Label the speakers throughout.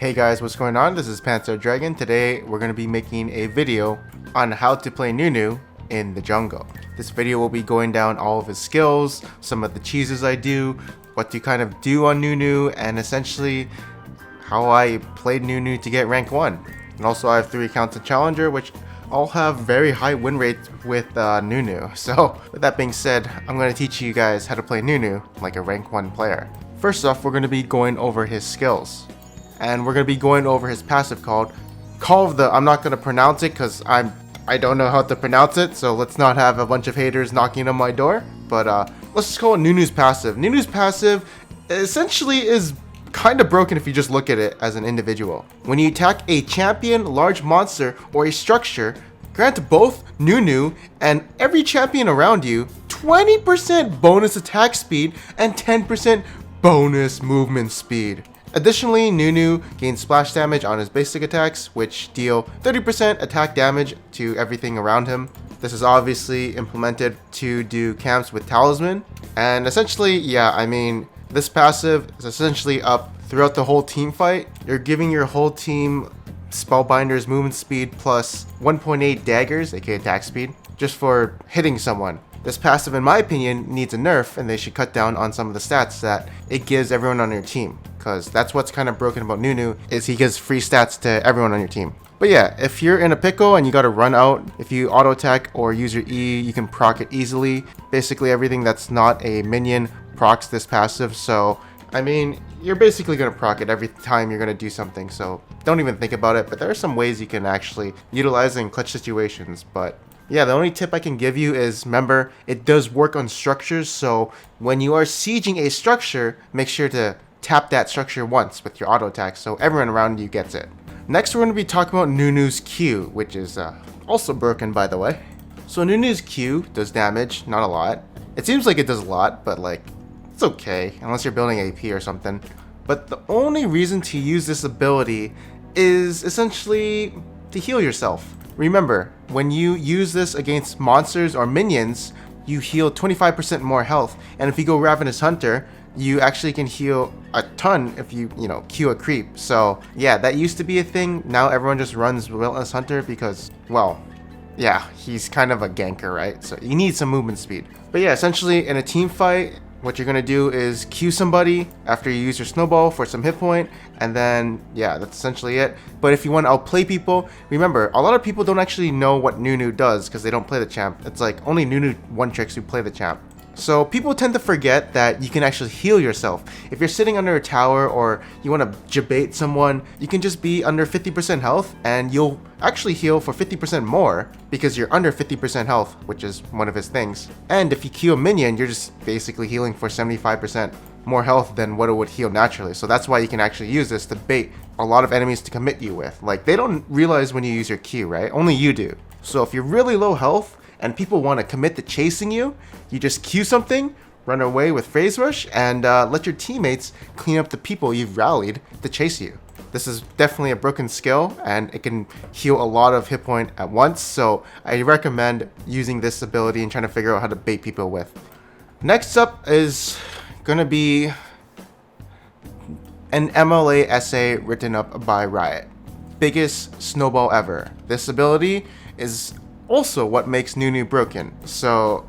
Speaker 1: Hey guys, what's going on? This is Panzer Dragon. Today we're going to be making a video on how to play NUNU in the jungle. This video will be going down all of his skills, some of the cheeses I do, what to kind of do on NUNU, and essentially how I played NUNU to get rank 1. And also I have 3 accounts in Challenger, which all have very high win rates with NUNU. So with that being said, I'm going to teach you guys how to play NUNU like a rank 1 player. First off, we're going to be going over his skills. And we're going to be going over his passive called Call of the... I'm not going to pronounce it because I don't know how to pronounce it, so let's not have a bunch of haters knocking on my door. But let's just call it NUNU's passive. NUNU's passive essentially is kind of broken if you just look at it as an individual. When you attack a champion, large monster, or a structure, grant both NUNU and every champion around you 20% bonus attack speed and 10% bonus movement speed. Additionally, NUNU gains splash damage on his basic attacks, which deal 30% attack damage to everything around him. This is obviously implemented to do camps with Talisman. And essentially, yeah, I mean, this passive is essentially up throughout the whole team fight. You're giving your whole team Spellbinder's movement speed plus 1.8 daggers, aka attack speed, just for hitting someone. This passive, in my opinion, needs a nerf, and they should cut down on some of the stats that it gives everyone on your team. Because that's what's kind of broken about NUNU, is he gives free stats to everyone on your team. But yeah, if you're in a pickle and you gotta run out, if you auto attack or use your E, you can proc it easily. Basically everything that's not a minion procs this passive, so I mean, you're basically gonna proc it every time you're gonna do something, so don't even think about it. But there are some ways you can actually utilize it in clutch situations. But yeah, the only tip I can give you is, remember, it does work on structures, so when you are sieging a structure, make sure to tap that structure once with your auto attack so everyone around you gets it. Next, we're going to be talking about NUNU's Q, which is also broken, by the way. So NUNU's Q does damage, not a lot. It seems like it does a lot, but like, it's okay, unless you're building AP or something. But the only reason to use this ability is essentially to heal yourself. Remember, when you use this against monsters or minions, you heal 25% more health. And if you go Ravenous Hunter, you actually can heal a ton if you Q a creep. So yeah, that used to be a thing. Now everyone just runs Relentless Hunter because, well, yeah, he's kind of a ganker, right? So you need some movement speed. But yeah, essentially in a team fight, what you're gonna do is Q somebody after you use your snowball for some hit point, and then yeah, that's essentially it. But if you want to outplay people, remember, a lot of people don't actually know what NUNU does because they don't play the champ. It's like only NUNU one tricks who play the champ. So people tend to forget that you can actually heal yourself. If you're sitting under a tower or you want to jabate someone, you can just be under 50% health and you'll actually heal for 50% more because you're under 50% health, which is one of his things. And if you Q a minion, you're just basically healing for 75% more health than what it would heal naturally. So that's why you can actually use this to bait a lot of enemies to commit you with. Like, they don't realize when you use your Q, right? Only you do. So if you're really low health and people want to commit to chasing you, you just Q something, run away with Phase Rush, and let your teammates clean up the people you've rallied to chase you. This is definitely a broken skill, and it can heal a lot of hit point at once, so I recommend using this ability and trying to figure out how to bait people with. Next up is gonna be an MLA essay written up by Riot. Biggest snowball ever. This ability is also what makes NUNU broken. So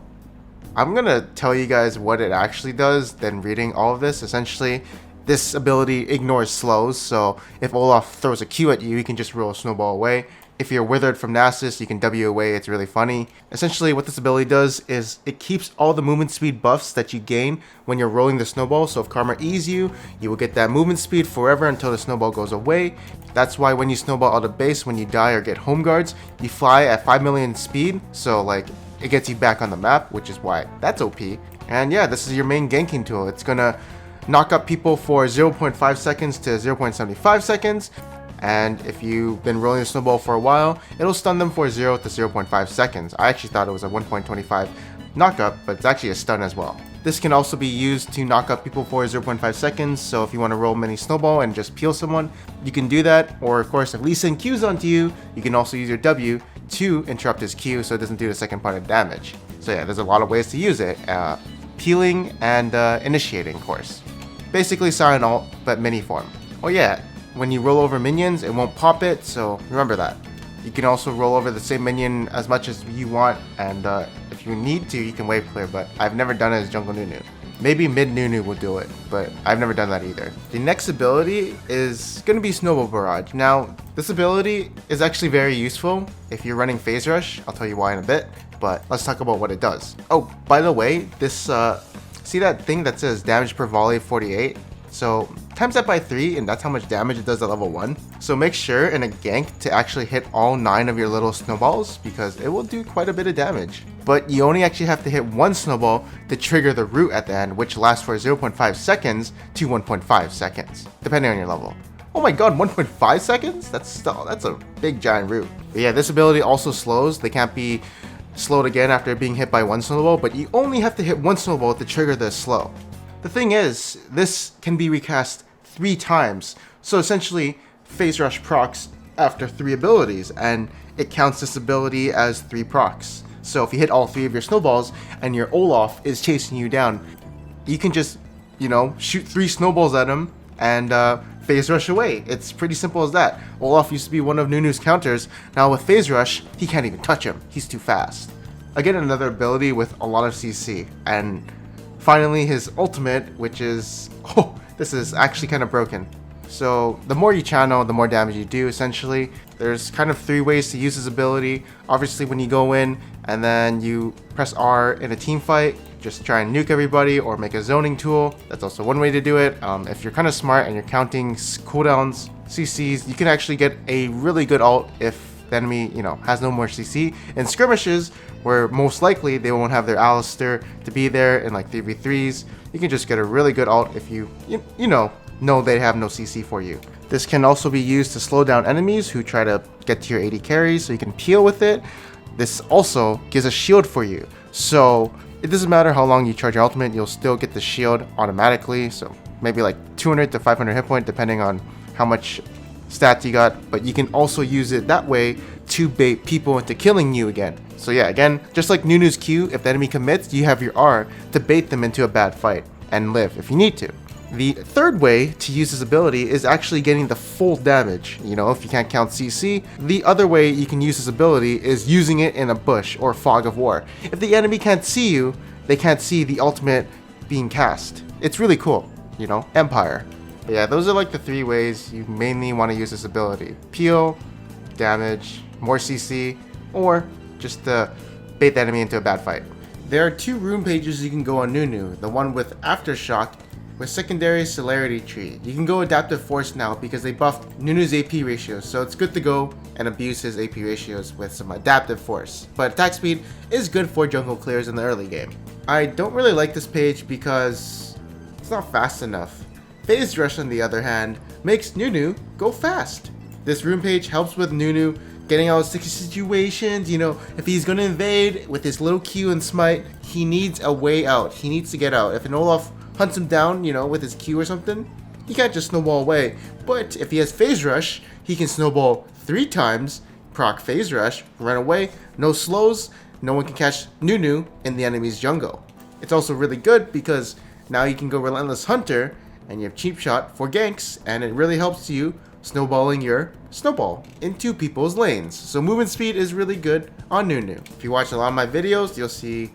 Speaker 1: I'm gonna tell you guys what it actually does, then reading all of this. Essentially, this ability ignores slows, so if Olaf throws a Q at you, you can just roll a snowball away. If you're withered from Nasus, you can W away. It's really funny. Essentially, what this ability does is it keeps all the movement speed buffs that you gain when you're rolling the snowball. So if Karma E's you, you will get that movement speed forever until the snowball goes away. That's why when you snowball out of base, when you die or get home guards, you fly at 5 million speed. So like, it gets you back on the map, which is why that's OP. And yeah, this is your main ganking tool. It's gonna knock up people for 0.5 seconds to 0.75 seconds. And if you've been rolling the snowball for a while, it'll stun them for 0 to 0.5 seconds. I actually thought it was a 1.25 knockup, but it's actually a stun as well. This can also be used to knock up people for 0.5 seconds, so if you want to roll mini snowball and just peel someone, you can do that. Or of course, if Lee Sin Qs onto you, you can also use your W to interrupt his Q so it doesn't do the second part of damage. So yeah, there's a lot of ways to use it. Peeling and initiating, of course. Basically Silent Alt, but mini form. Oh yeah, when you roll over minions, it won't pop it, so remember that. You can also roll over the same minion as much as you want, and if you need to, you can wave clear, but I've never done it as jungle NUNU. Maybe mid NUNU will do it, but I've never done that either. The next ability is going to be Snowball Barrage. Now, this ability is actually very useful if you're running Phase Rush. I'll tell you why in a bit, but let's talk about what it does. Oh, by the way, this, see that thing that says damage per volley 48? So times that by 3 and that's how much damage it does at level 1. So make sure in a gank to actually hit all 9 of your little snowballs because it will do quite a bit of damage. But you only actually have to hit 1 snowball to trigger the root at the end, which lasts for 0.5 seconds to 1.5 seconds, depending on your level. Oh my god, 1.5 seconds? That's a big giant root. But yeah, this ability also slows. They can't be slowed again after being hit by 1 snowball, but you only have to hit 1 snowball to trigger the slow. The thing is, this can be recast 3 times, so essentially Phase Rush procs after 3 abilities, and it counts this ability as 3 procs. So if you hit all 3 of your snowballs and your Olaf is chasing you down, you can just, you know, shoot 3 snowballs at him and Phase Rush away. It's pretty simple as that. Olaf used to be one of NUNU's counters. Now with Phase Rush, he can't even touch him. He's too fast. Again, another ability with a lot of CC, and finally, his ultimate, which is, oh, this is actually kind of broken. So the more you channel, the more damage you do, essentially. There's kind of 3 ways to use his ability. Obviously, when you go in and then you press R in a team fight, just try and nuke everybody or make a zoning tool. That's also one way to do it. If you're kind of smart and you're counting cooldowns, CCs, you can actually get a really good ult if the enemy, you know, has no more CC. In skirmishes, where most likely they won't have their Alistair to be there in like 3v3s, you can just get a really good ult if you know they have no CC for you. This can also be used to slow down enemies who try to get to your 80 carries, so you can peel with it. This also gives a shield for you, so it doesn't matter how long you charge your ultimate, you'll still get the shield automatically. So maybe like 200 to 500 hit point depending on how much stats you got, but you can also use it that way to bait people into killing you again. So yeah, again, just like NUNU's Q, if the enemy commits, you have your R to bait them into a bad fight and live if you need to. The third way to use this ability is actually getting the full damage. You know, if you can't count CC, the other way you can use this ability is using it in a bush or fog of war. If the enemy can't see you, they can't see the ultimate being cast. It's really cool, you know, Empire. But yeah, those are like the 3 ways you mainly want to use this ability. Peel, damage, more CC, or just to bait the enemy into a bad fight. There are 2 room pages you can go on NUNU, the one with Aftershock with secondary celerity tree. You can go adaptive force now because they buffed NUNU's AP ratios, so it's good to go and abuse his AP ratios with some adaptive force. But attack speed is good for jungle clears in the early game. I don't really like this page because it's not fast enough. Phase Rush, on the other hand, makes NUNU go fast. This room page helps with NUNU getting out of sticky situations. You know, if he's gonna invade with his little Q and smite, he needs a way out. He needs to get out. If an Olaf hunts him down, you know, with his Q or something, he can't just snowball away. But if he has Phase Rush, he can snowball 3 times, proc Phase Rush, run away, no slows, no one can catch NUNU in the enemy's jungle. It's also really good because now you can go Relentless Hunter and you have Cheap Shot for ganks, and it really helps you snowballing your snowball into people's lanes. So movement speed is really good on NUNU. If you watch a lot of my videos, you'll see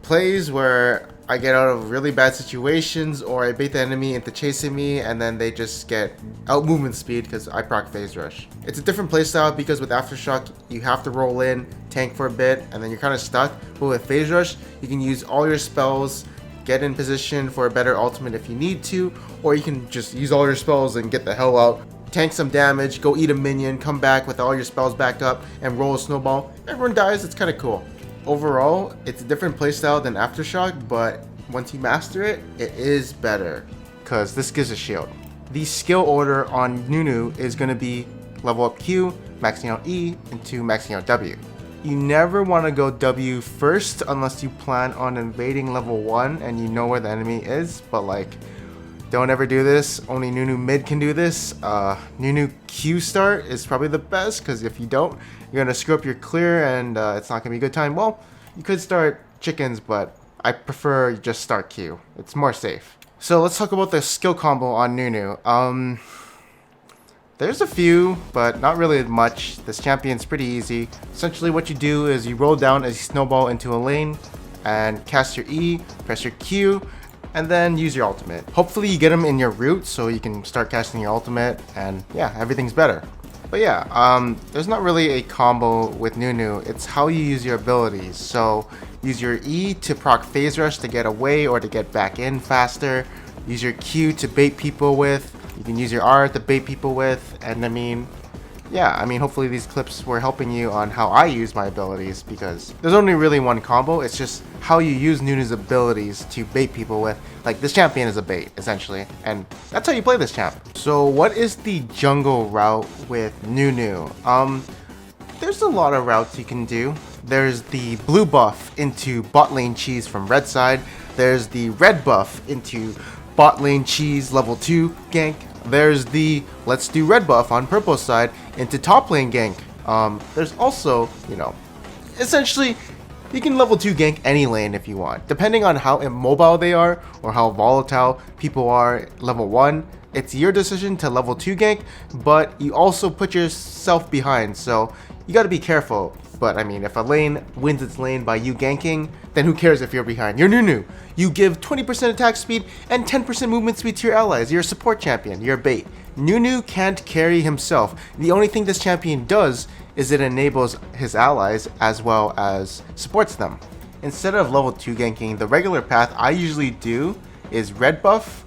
Speaker 1: plays where I get out of really bad situations or I bait the enemy into chasing me and then they just get out movement speed because I proc Phase Rush. It's a different playstyle because with Aftershock you have to roll in, tank for a bit, and then you're kind of stuck. But with Phase Rush you can use all your spells, get in position for a better ultimate if you need to, or you can just use all your spells and get the hell out, tank some damage, go eat a minion, come back with all your spells back up and roll a snowball. Everyone dies, it's kind of cool. Overall, it's a different playstyle than Aftershock, but once you master it, it is better because this gives a shield. The skill order on NUNU is going to be level up Q, maxing out E, into maxing out W. You never want to go W first unless you plan on invading level 1 and you know where the enemy is, but like, don't ever do this. Only NUNU mid can do this. NUNU Q start is probably the best because if you don't, you're going to screw up your clear and it's not going to be a good time. Well, you could start chickens, but I prefer you just start Q. It's more safe. So let's talk about the skill combo on NUNU. There's a few, but not really much. This champion's pretty easy. Essentially what you do is you roll down a snowball into a lane and cast your E, press your Q, and then use your ultimate. Hopefully you get them in your route so you can start casting your ultimate, and yeah, everything's better. But yeah, there's not really a combo with NUNU. It's how you use your abilities. So use your E to proc phase rush to get away or to get back in faster. Use your Q to bait people with. You can use your R to bait people with, and hopefully these clips were helping you on how I use my abilities, because there's only really one combo. It's just how you use NUNU's abilities to bait people with. Like, this champion is a bait, essentially, and that's how you play this champ. So what is the jungle route with NUNU? There's a lot of routes you can do. There's the blue buff into bot lane cheese from red side. There's the red buff into bot lane cheese level 2 gank. There's the let's do red buff on purple side into top lane gank. There's also, essentially you can level 2 gank any lane if you want. Depending on how immobile they are or how volatile people are level 1, it's your decision to level 2 gank, but you also put yourself behind, so you gotta be careful. But I mean, if a lane wins its lane by you ganking, then who cares if you're behind? You're NUNU. You give 20% attack speed and 10% movement speed to your allies. You're a support champion. You're a bait. NUNU can't carry himself. The only thing this champion does is it enables his allies as well as supports them. Instead of level 2 ganking, the regular path I usually do is red buff,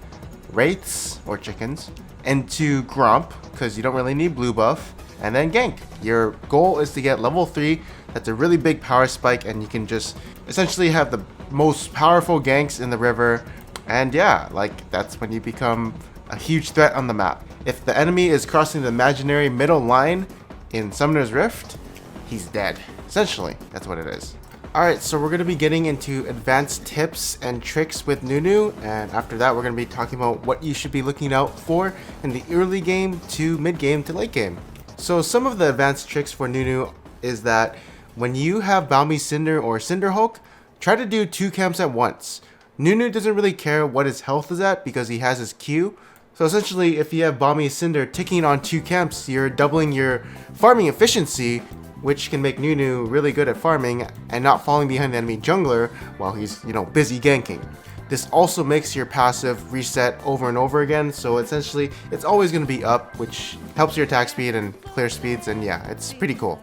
Speaker 1: wraiths or chickens, into Gromp, because you don't really need blue buff, and then gank. Your goal is to get level 3. That's a really big power spike, and you can just essentially have the most powerful ganks in the river. And yeah, like, that's when you become a huge threat on the map. If the enemy is crossing the imaginary middle line in Summoner's Rift, he's dead. Essentially, that's what it is. Alright, so we're going to be getting into advanced tips and tricks with NUNU, and after that we're going to be talking about what you should be looking out for in the early game to mid game to late game. So some of the advanced tricks for NUNU is that when you have Balmy Cinder or Cinder Hulk, try to do 2 camps at once. NUNU doesn't really care what his health is at because he has his Q. So essentially, if you have Balmy Cinder ticking on 2 camps, you're doubling your farming efficiency, which can make NUNU really good at farming and not falling behind the enemy jungler while he's, busy ganking. This also makes your passive reset over and over again, so essentially it's always going to be up, which helps your attack speed and clear speeds, and yeah, it's pretty cool.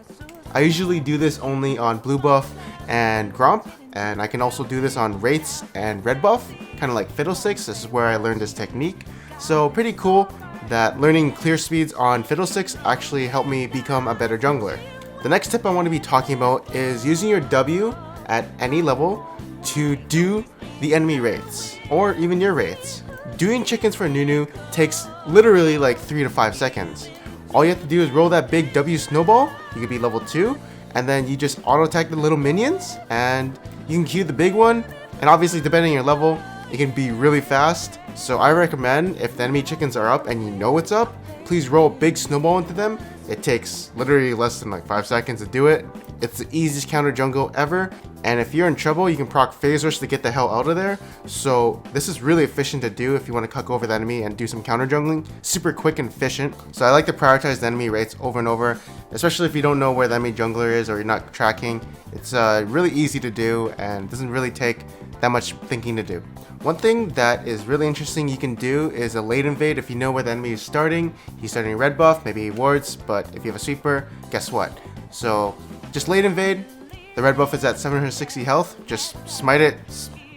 Speaker 1: I usually do this only on blue buff and Gromp, and I can also do this on wraiths and red buff, kind of like Fiddlesticks. This is where I learned this technique. So pretty cool that learning clear speeds on Fiddlesticks actually helped me become a better jungler. The next tip I want to be talking about is using your W at any level to do the enemy wraiths, or even your wraiths. Doing chickens for NUNU takes literally like 3 to 5 seconds. All you have to do is roll that big W snowball, you could be level 2, and then you just auto attack the little minions, and you can Q the big one, and obviously depending on your level, it can be really fast. So I recommend, if the enemy chickens are up and you know it's up, please roll a big snowball into them. It takes literally less than like 5 seconds to do it. It's the easiest counter jungle ever, and if you're in trouble, you can proc phase rush to get the hell out of there. So this is really efficient to do if you want to cuck over the enemy and do some counter jungling. Super quick and efficient. So I like to prioritize the enemy wraiths over and over, especially if you don't know where the enemy jungler is or you're not tracking. It's really easy to do and doesn't really take that much thinking to do. One thing that is really interesting you can do is a late invade. If you know where the enemy is starting, he's starting red buff, maybe he wards, but if you have a sweeper, guess what? So just late invade, the red buff is at 760 health, just smite it,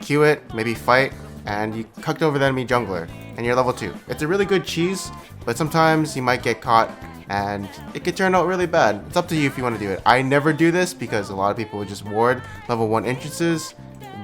Speaker 1: Q it, maybe fight, and you cucked over the enemy jungler, and you're level 2. It's a really good cheese, but sometimes you might get caught, and it could turn out really bad. It's up to you if you want to do it. I never do this because a lot of people would just ward level 1 entrances,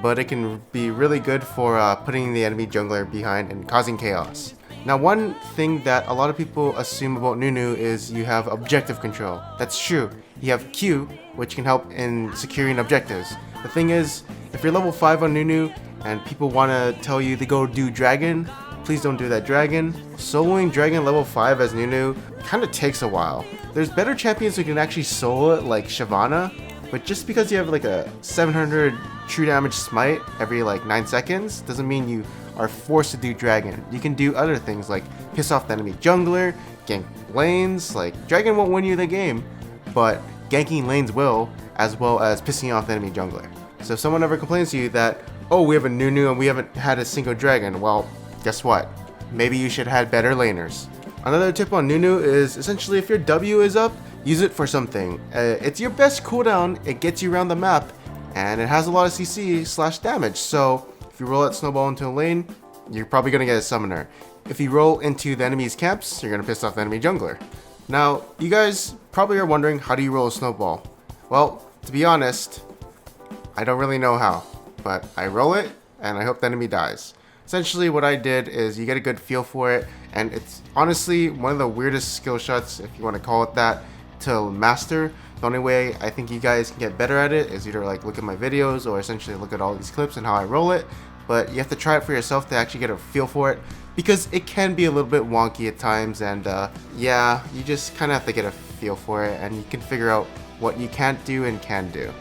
Speaker 1: but it can be really good for putting the enemy jungler behind and causing chaos. Now, one thing that a lot of people assume about NUNU is you have objective control. That's true. You have Q, which can help in securing objectives. The thing is, if you're level 5 on NUNU and people want to tell you to go do dragon, please don't do that dragon. Soloing dragon level 5 as NUNU kind of takes a while. There's better champions who can actually solo it, like Shyvana, but just because you have like a 700 true damage smite every like 9 seconds doesn't mean you are forced to do Dragon. You can do other things like piss off the enemy jungler, gank lanes. Like, Dragon won't win you the game, but ganking lanes will, as well as pissing off the enemy jungler. So if someone ever complains to you that, oh, we have a NUNU and we haven't had a single Dragon, well, guess what? Maybe you should have had better laners. Another tip on NUNU is essentially if your W is up, use it for something. It's your best cooldown, it gets you around the map, and it has a lot of CC/damage. So if you roll that Snowball into a lane, you're probably going to get a summoner. If you roll into the enemy's camps, you're going to piss off the enemy jungler. Now, you guys probably are wondering, how do you roll a Snowball? Well, to be honest, I don't really know how, but I roll it and I hope the enemy dies. Essentially what I did is you get a good feel for it, and it's honestly one of the weirdest skill shots, if you want to call it that, to master. The only way I think you guys can get better at it is either like look at my videos or essentially look at all these clips and how I roll it, but you have to try it for yourself to actually get a feel for it, because it can be a little bit wonky at times, and yeah, you just kind of have to get a feel for it and you can figure out what you can't do and can do.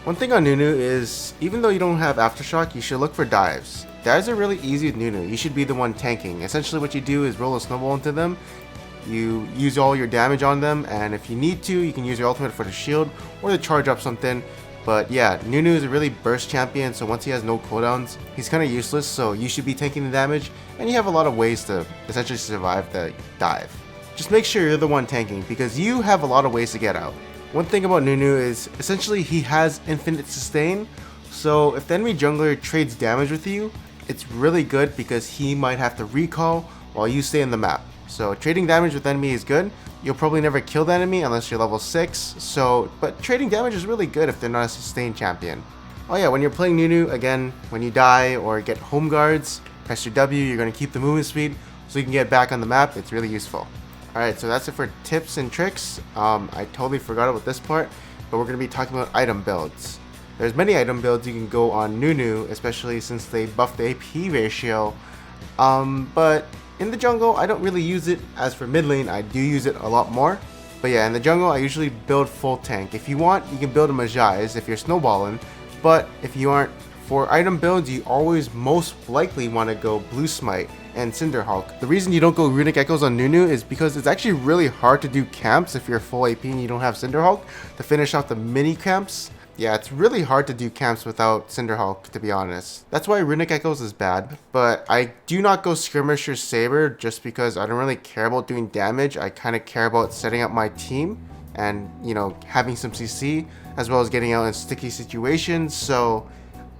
Speaker 1: One thing on NUNU is, even though you don't have Aftershock, you should look for dives. Dives are really easy with NUNU. You should be the one tanking. Essentially what you do is roll a snowball into them, you use all your damage on them, and if you need to, you can use your ultimate for the shield or to charge up something. But yeah, NUNU is a really burst champion, so once he has no cooldowns, he's kind of useless, so you should be taking the damage, and you have a lot of ways to essentially survive the dive. Just make sure you're the one tanking, because you have a lot of ways to get out. One thing about NUNU is, essentially he has infinite sustain, so if the enemy jungler trades damage with you, it's really good because he might have to recall while you stay in the map. So trading damage with enemy is good. You'll probably never kill the enemy unless you're level 6, but trading damage is really good if they're not a sustained champion. Oh yeah, when you're playing NUNU, again, when you die or get home guards, press your W, you're going to keep the movement speed so you can get back on the map. It's really useful. Alright, so that's it for tips and tricks. I totally forgot about this part, but we're going to be talking about item builds. There's many item builds you can go on NUNU, especially since they buffed the AP ratio, but in the jungle, I don't really use it. As for mid lane, I do use it a lot more. But yeah, in the jungle, I usually build full tank. If you want, you can build a Majais if you're snowballing, but if you aren't, for item builds, you always most likely want to go Blue Smite and Cinderhulk. The reason you don't go Runic Echoes on NUNU is because it's actually really hard to do camps if you're full AP and you don't have Cinderhulk to finish off the mini camps. Yeah, it's really hard to do camps without Cinderhulk, to be honest. That's why Runic Echoes is bad, but I do not go Skirmisher Saber just because I don't really care about doing damage. I kind of care about setting up my team and, you know, having some CC, as well as getting out in sticky situations. So,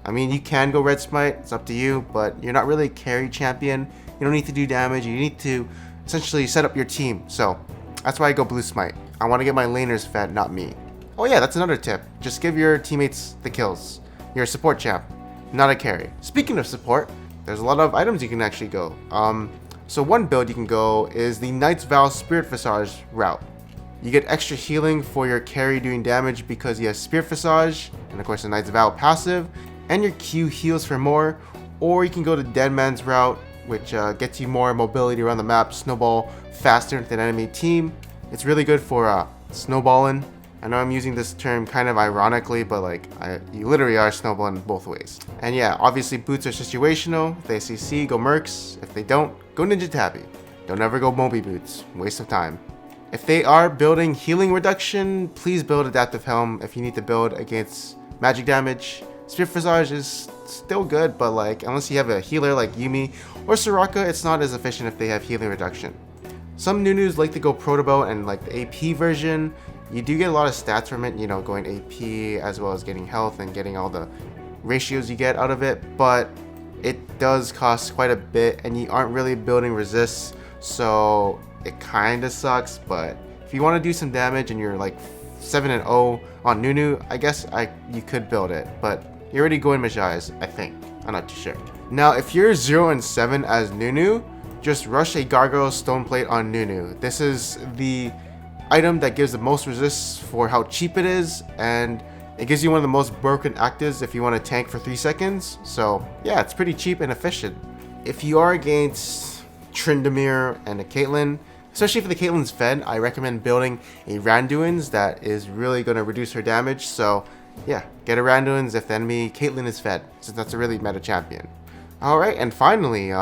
Speaker 1: I mean, you can go Red Smite, it's up to you, but you're not really a carry champion. You don't need to do damage, you need to essentially set up your team. So, that's why I go Blue Smite. I want to get my laners fed, not me. Oh yeah, that's another tip. Just give your teammates the kills. You're a support champ, not a carry. Speaking of support, there's a lot of items you can actually go. So one build you can go is the Knight's Vow Spirit Visage route. You get extra healing for your carry doing damage because you have Spirit Visage, and of course the Knight's Vow passive, and your Q heals for more. Or you can go the Dead Man's route, which gets you more mobility around the map, snowball faster than enemy team. It's really good for snowballing. I know I'm using this term kind of ironically, but like, you literally are snowballing both ways. And yeah, obviously boots are situational. If they CC, go Mercs. If they don't, go Ninja Tabby. Don't ever go Moby Boots. Waste of time. If they are building healing reduction, please build Adaptive Helm if you need to build against magic damage. Spirit Visage is still good, but like, unless you have a healer like Yuumi or Soraka, it's not as efficient if they have healing reduction. Some NUNUs like to go Protobelt and like the AP version. You do get a lot of stats from it, you know, going AP as well as getting health and getting all the ratios you get out of it, but it does cost quite a bit and you aren't really building resists, so it kind of sucks. But if you want to do some damage and you're like 7-0 on NUNU, I guess you could build it, but you're already going Majais, I think. I'm not too sure. Now, if you're 0-7 as NUNU, just rush a Gargoyle Stone Plate on NUNU. This is the item that gives the most resists for how cheap it is, and it gives you one of the most broken actives if you want to tank for 3 seconds. So yeah, it's pretty cheap and efficient. If you are against Tryndamere and a Caitlyn, especially if the Caitlyn's fed, I recommend building a Randuin's that is really going to reduce her damage. So yeah, get a Randuin's if the enemy Caitlyn is fed, since that's a really meta champion. Alright, and finally,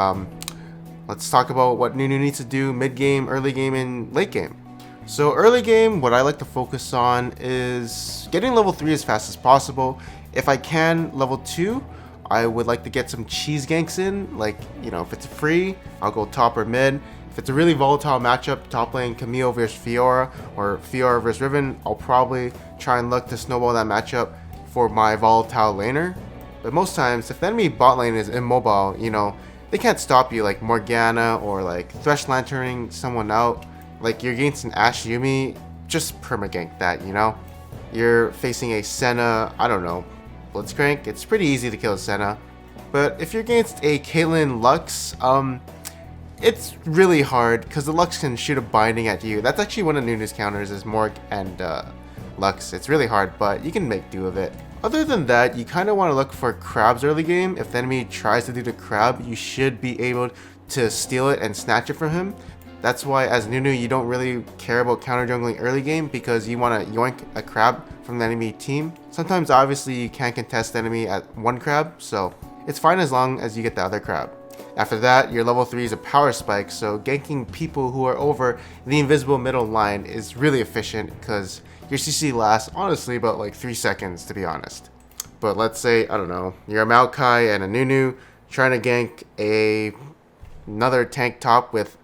Speaker 1: let's talk about what NUNU needs to do mid-game, early game, and late game. So early game, what I like to focus on is getting level 3 as fast as possible. If I can, level 2, I would like to get some cheese ganks in. Like, you know, if it's free, I'll go top or mid. If it's a really volatile matchup, top lane Camille versus Fiora or Fiora versus Riven, I'll probably try and look to snowball that matchup for my volatile laner. But most times, if the enemy bot lane is immobile, you know, they can't stop you like Morgana or like Thresh Lanterning someone out. Like you're against an Ashe Yumi, just permagank that, you know? You're facing a Senna, I don't know, Blitzcrank, it's pretty easy to kill a Senna. But if you're against a Caitlyn Lux, it's really hard because the Lux can shoot a binding at you. That's actually one of NUNU's counters is Morg and Lux. It's really hard, but you can make do of it. Other than that, you kind of want to look for crabs early game. If the enemy tries to do the crab, you should be able to steal it and snatch it from him. That's why as NUNU you don't really care about counter jungling early game because you want to yoink a crab from the enemy team. Sometimes obviously you can't contest the enemy at one crab, so it's fine as long as you get the other crab. After that, your level 3 is a power spike, so ganking people who are over the invisible middle line is really efficient because your CC lasts honestly about like 3 seconds to be honest. But let's say, I don't know, you're a Maokai and a NUNU trying to gank another tank top with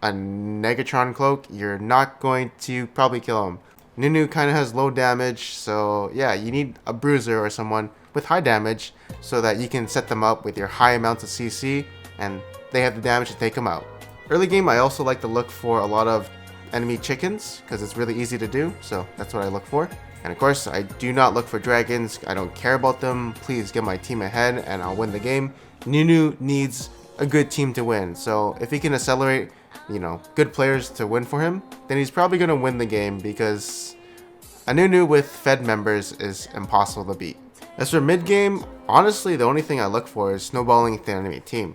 Speaker 1: a Negatron cloak, you're not going to probably kill him. NUNU kind of has low damage, so yeah, you need a bruiser or someone with high damage so that you can set them up with your high amounts of CC and they have the damage to take them out. Early game, I also like to look for a lot of enemy chickens because it's really easy to do, so that's what I look for. And of course, I do not look for dragons. I don't care about them. Please get my team ahead and I'll win the game. NUNU needs a good team to win, so if he can accelerate, you know, good players to win for him, then he's probably going to win the game because a NUNU with fed members is impossible to beat. As for mid game, honestly the only thing I look for is snowballing the enemy team.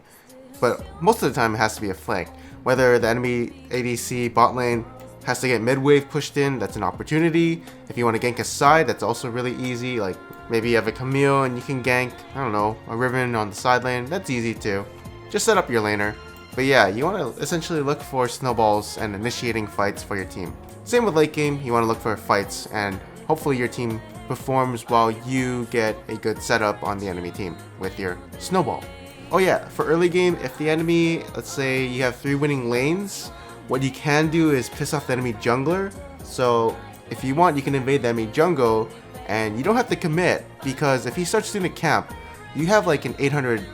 Speaker 1: But most of the time it has to be a flank. Whether the enemy ADC bot lane has to get mid wave pushed in, that's an opportunity. If you want to gank a side, that's also really easy. Like maybe you have a Camille and you can gank, I don't know, a Riven on the side lane, that's easy too. Just set up your laner. But yeah, you want to essentially look for snowballs and initiating fights for your team. Same with late game, you want to look for fights and hopefully your team performs while you get a good setup on the enemy team with your snowball. Oh yeah, for early game, if the enemy, let's say you have 3 winning lanes, what you can do is piss off the enemy jungler. So if you want, you can invade the enemy jungle and you don't have to commit because if he starts doing a camp, you have like an 800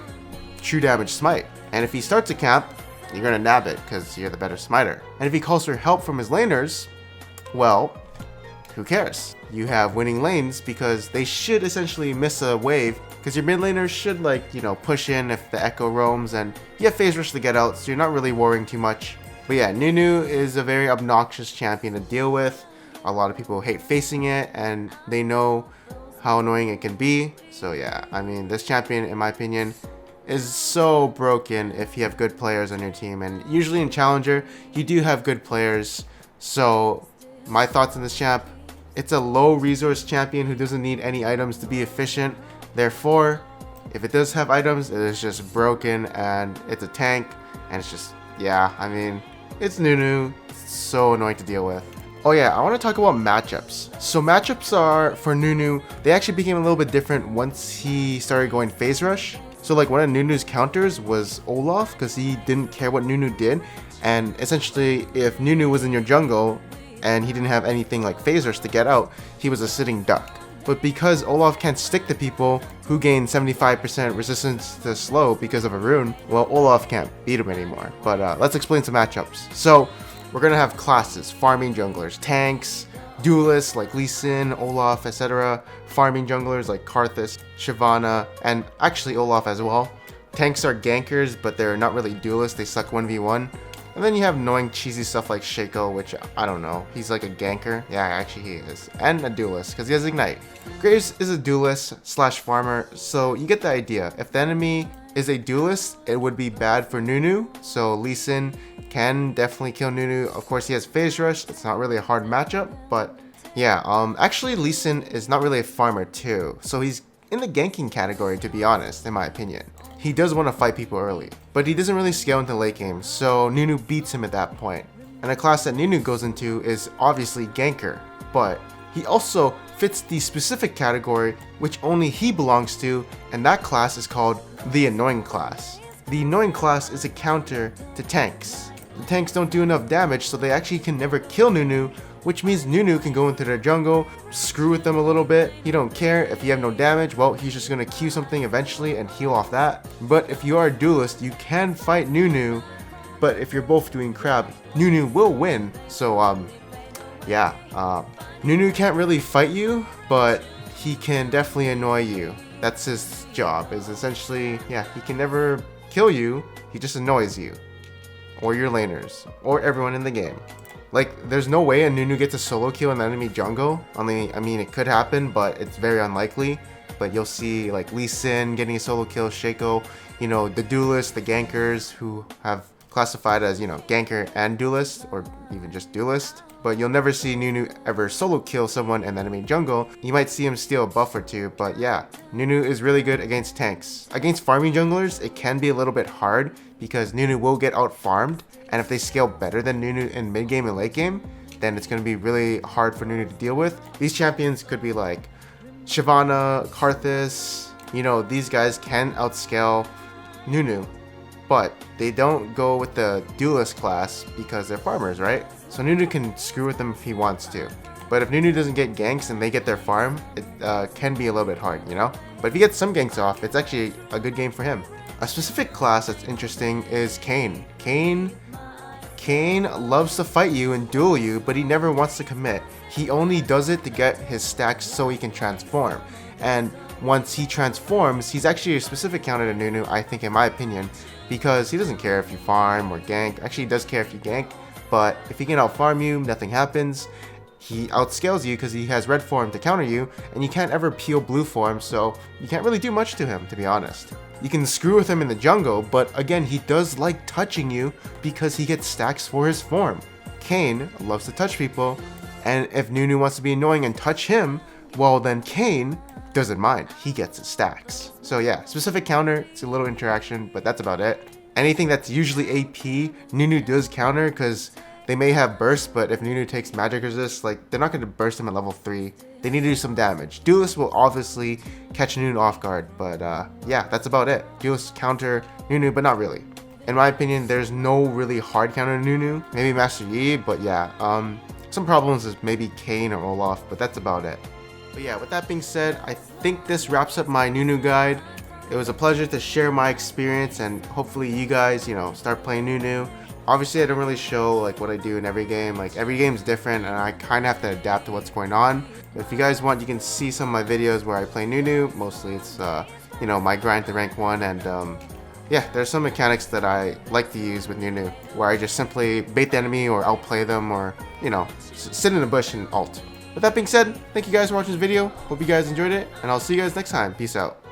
Speaker 1: true damage smite. And if he starts a camp, you're going to nab it because you're the better smiter. And if he calls for help from his laners, well, who cares? You have winning lanes because they should essentially miss a wave because your mid laners should, like, you know, push in if the echo roams and you have phase rush to get out, so you're not really worrying too much. But yeah, NUNU is a very obnoxious champion to deal with. A lot of people hate facing it and they know how annoying it can be. So yeah, I mean, this champion, in my opinion, is so broken if you have good players on your team, and usually in Challenger you do have good players. So my thoughts on this champ, it's a low resource champion who doesn't need any items to be efficient. Therefore, if it does have items, it is just broken and it's a tank and it's just, yeah, I mean, it's NUNU. It's so annoying to deal with. Oh yeah, I want to talk about matchups. So matchups are, for NUNU, they actually became a little bit different once he started going phase rush. So like one of NUNU's counters was Olaf because he didn't care what NUNU did, and essentially if NUNU was in your jungle and he didn't have anything like phase rush to get out, he was a sitting duck. But because Olaf can't stick to people who gain 75% resistance to slow because of a rune, well, Olaf can't beat him anymore. But let's explain some matchups. So we're gonna have classes, farming junglers, tanks, duelists like Lee Sin, Olaf, etc. Farming junglers like Karthus, Shyvana, and actually Olaf as well. Tanks are gankers, but they're not really duelists, they suck 1v1. And then you have annoying cheesy stuff like Shaco, which I don't know, he's like a ganker. Yeah, actually he is. And a duelist, because he has Ignite. Graves is a duelist slash farmer, so you get the idea. If the enemy is a duelist, it would be bad for NUNU, so Lee Sin can definitely kill NUNU. Of course he has phase rush, it's not really a hard matchup, but yeah, actually Lee Sin is not really a farmer too, so he's in the ganking category to be honest, in my opinion. he does want to fight people early, but he doesn't really scale into late game, so NUNU beats him at that point. And a class that NUNU goes into is obviously Ganker, but he also fits the specific category which only he belongs to, and that class is called the Annoying class. The Annoying class is a counter to tanks. The tanks don't do enough damage, so they actually can never kill NUNU, which means NUNU can go into their jungle, screw with them a little bit. He don't care. If you have no damage, well, he's just gonna Q something eventually and heal off that. But if you are a duelist, you can fight NUNU, but if you're both doing crap, NUNU will win. So NUNU can't really fight you, but he can definitely annoy you. That's his job, is essentially, he can never kill you, he just annoys you. Or your laners, or everyone in the game. Like, there's no way a NUNU gets a solo kill in the enemy jungle. I mean, it could happen, but it's very unlikely. But you'll see, like, Lee Sin getting a solo kill, Shaco, the duelists, the gankers who have classified as, ganker and duelist, or even just duelist. But you'll never see NUNU ever solo kill someone in the enemy jungle. You might see him steal a buff or two, but yeah, NUNU is really good against tanks. Against farming junglers, it can be a little bit hard because NUNU will get out farmed, and if they scale better than NUNU in mid game and late game, then it's going to be really hard for NUNU to deal with. These champions could be like Shyvana, Karthus, these guys can outscale NUNU, but they don't go with the duelist class because they're farmers, right? So NUNU can screw with them if he wants to. But if NUNU doesn't get ganks and they get their farm, it can be a little bit hard, But if he gets some ganks off, it's actually a good game for him. A specific class that's interesting is Kayn. Kayn loves to fight you and duel you, but he never wants to commit. He only does it to get his stacks so he can transform. And once he transforms, he's actually a specific counter to NUNU, I think, in my opinion, because he doesn't care if you farm or gank. Actually, he does care if you gank, but if he can outfarm you, nothing happens. He outscales you because he has red form to counter you, and you can't ever peel blue form, so you can't really do much to him, to be honest. You can screw with him in the jungle, but again, he does like touching you because he gets stacks for his form. Kayn loves to touch people, and if NUNU wants to be annoying and touch him, well then Kayn doesn't mind. He gets his stacks. So yeah, specific counter, it's a little interaction, but that's about it. Anything that's usually AP, NUNU does counter because they may have burst, but if NUNU takes magic resist, like, they're not going to burst him at level 3. They need to do some damage. Duelists will obviously catch NUNU off guard, but yeah, that's about it. Duelists counter NUNU, but not really. In my opinion, there's no really hard counter to NUNU. Maybe Master Yi, but yeah, some problems is maybe Kayn or Olaf, but that's about it. But yeah, with that being said, I think this wraps up my NUNU guide. It was a pleasure to share my experience, and hopefully you guys, start playing NUNU. Obviously, I don't really show like what I do in every game. Like, every game's different, and I kind of have to adapt to what's going on. But if you guys want, you can see some of my videos where I play NUNU. Mostly it's my grind to rank 1, and yeah, there's some mechanics that I like to use with NUNU, where I just simply bait the enemy or outplay them, or sit in a bush and ult. With that being said, thank you guys for watching this video. Hope you guys enjoyed it, and I'll see you guys next time. Peace out.